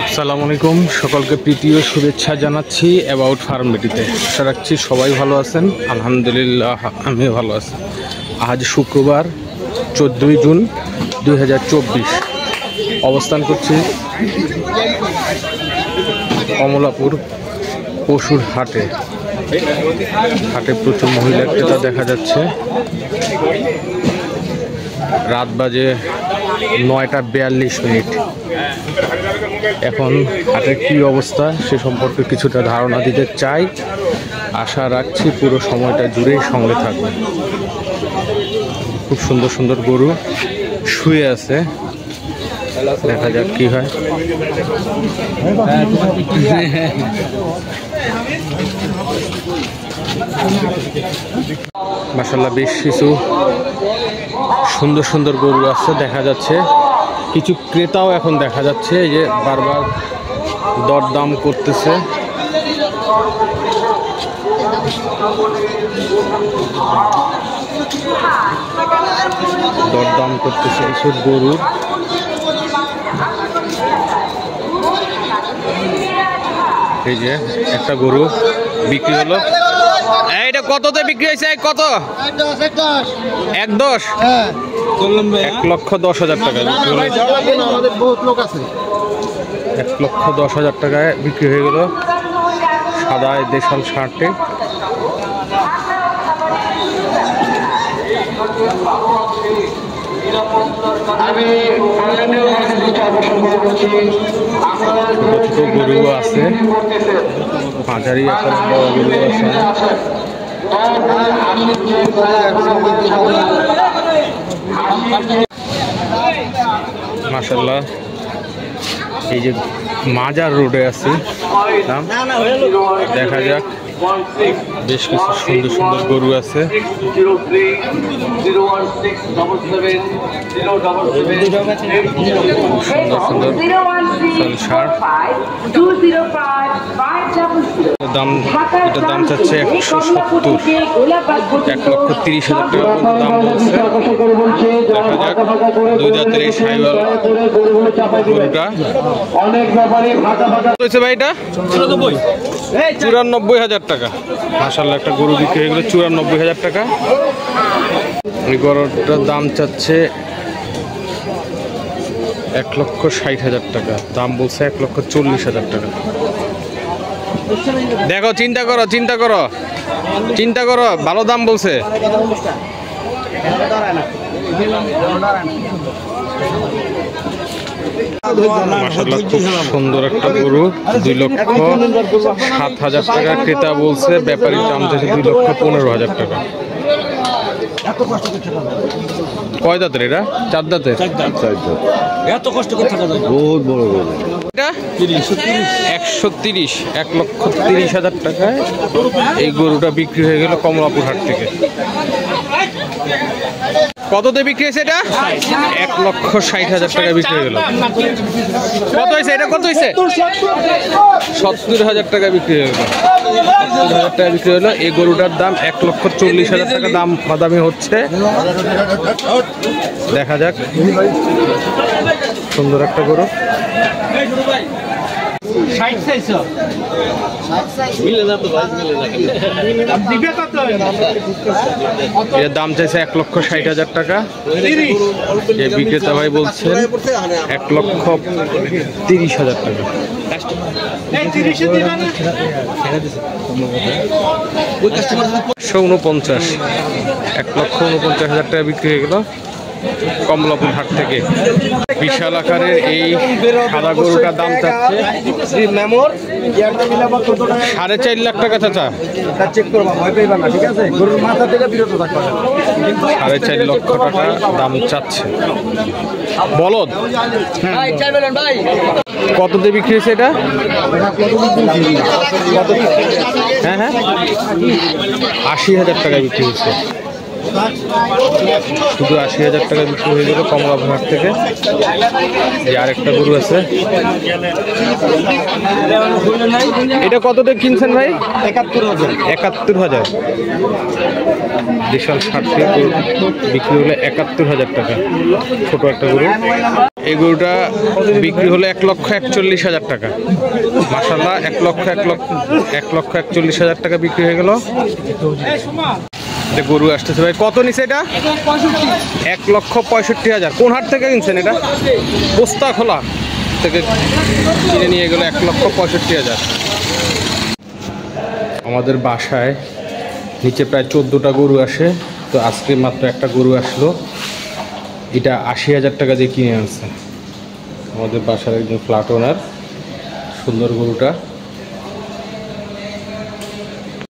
আসসালামু আলাইকুম, সকলকে প্রীতি ও শুভেচ্ছা জানাচ্ছি অ্যাবাউট ফার্মেটিতে। আশা রাখছি সবাই ভালো আছেন। আলহামদুলিল্লাহ আমিও ভালো আছি। আজ শুক্রবার 14ই জুন 2024 অবস্থান করছি কমলাপুর পশুর হাটে। হাটে প্রচুর মহিলা ক্রেতা দেখা যাচ্ছে। রাত বাজে 9:42। এখন হাটের কী অবস্থা সে সম্পর্কে কিছুটা ধারণা দিতে চাই। আশা রাখছি পুরো সময়টা জুড়েই সঙ্গে থাকবে। খুব সুন্দর সুন্দর গরু শুয়ে আছে, দেখা যাক কি হয়। মাশাআল্লাহ বেশ কিছু সুন্দর সুন্দর গরু আছে দেখা যাচ্ছে। কিছু ক্রেতাও এখন দেখা যাচ্ছে, এই যে বারবার দরদাম করতেছে। দরদাম করতেছে এসব গরুর। এই যে একটা গরু বিক্রি হলো। এইটা কততে বিক্রি হয়েছে? কত? 1.10। 1,10,000 টাকা। 1,10,000 টাকায় বিক্রি হয়ে গেল সাদা দেশাল শার্টে। ছোট ছোট গরু আছে, মাঝারি আকারের বড় গরু আছে। মাশাআল্লাহ এই যে মাজার রোডে আছে, দেখা যাক। বেশ কিছু সুন্দর সুন্দর গরু আছে। সুন্দর সুন্দর দাম, এটার দাম চাচ্ছে 170। 1,30,000 টাকা দাম বলছে। দেখা যাক। 2 জাতের এই সাইওয়াল গরুটা ভাই, এটা 94,000 টাকা। মাশাআল্লাহ একটা গরু বিক্রি হয়ে গেল 94,000 টাকা। এই গরুটার দাম চাচ্ছে 1,60,000 টাকা। দাম বলছে 1,40,000 টাকা। দেখো, চিন্তা করো চিন্তা করো চিন্তা করো, ভালো দাম বলছে। মাশাআল্লাহ খুব সুন্দর একটা গরু। 2,07,000 টাকা ক্রেতা বলছে, ব্যাপারীর দাম চাইছে 2,15,000 টাকা। কয় দাঁতের এটা? 4 দাঁতের। এত কষ্ট করে থাকা যায়, বহুত বড় গরু। এটা 130। 1,30,000 টাকায় এই গরুটা বিক্রি হয়ে গেল কমলাপুর হাট থেকে। কততে বিক্রি হয়েছে এটা? 1,60,000 টাকা বিক্রি হয়ে গেল। কত হয়েছে এটা? কত হয়েছে? 70,000 টাকা বিক্রি হয়ে গেল। 70,000 টাকা বিক্রি হলো। এই গরুটার দাম 1,40,000 টাকা দাম দামি হচ্ছে। দেখা যাক। সুন্দর একটা গরু। এর দাম চাইছে 1,60,000 টাকা। এই বিক্রেতা ভাই বলছেন 1,30,000 টাকা। 1,49,000। 1,49,000 টাকা বিক্রি হয়ে গেল কমলাপুর হাট থেকে। বিশাল আকারের এই সাদা গরুটার দাম চাচ্ছে 4.5 লাখ টাকা। চাচা 4.5 লক্ষ টাকা দাম চাচ্ছে। বলদ কততে বিক্রি হয়েছে এটা? হ্যাঁ হ্যাঁ 80,000 টাকা বিক্রি হয়েছে। শুধু 80,000 টাকা বিক্রি হয়ে গেল কমলাঘাট থেকে। এই আরেকটা গরু আছে, এটা কত টাকা কিনছেন ভাই? 71,000। বিশাল 60টি গরু বিক্রি হলে 71,000 টাকা, ছোট একটা গরু। এই গরুটা বিক্রি হলো 1,41,000 টাকা। মাশাআল্লাহ, 1,41,000 টাকা বিক্রি হয়ে গেল। গরু আসতেছে ভাই, কত নিছে এটা? 1,65,000। কোন হাট থেকে কিনছেন এটা? বস্তা খোলা থেকে কিনে নিয়ে গেল 1,65,000। আমাদের বাসায় নিচে প্রায় 14টা গরু আসে, তো আজকে মাত্র একটা গরু আসলো, এটা 80,000 টাকা দিয়ে কিনে আনছে আমাদের বাসার একজন ফ্ল্যাট ওনার। সুন্দর গরুটা।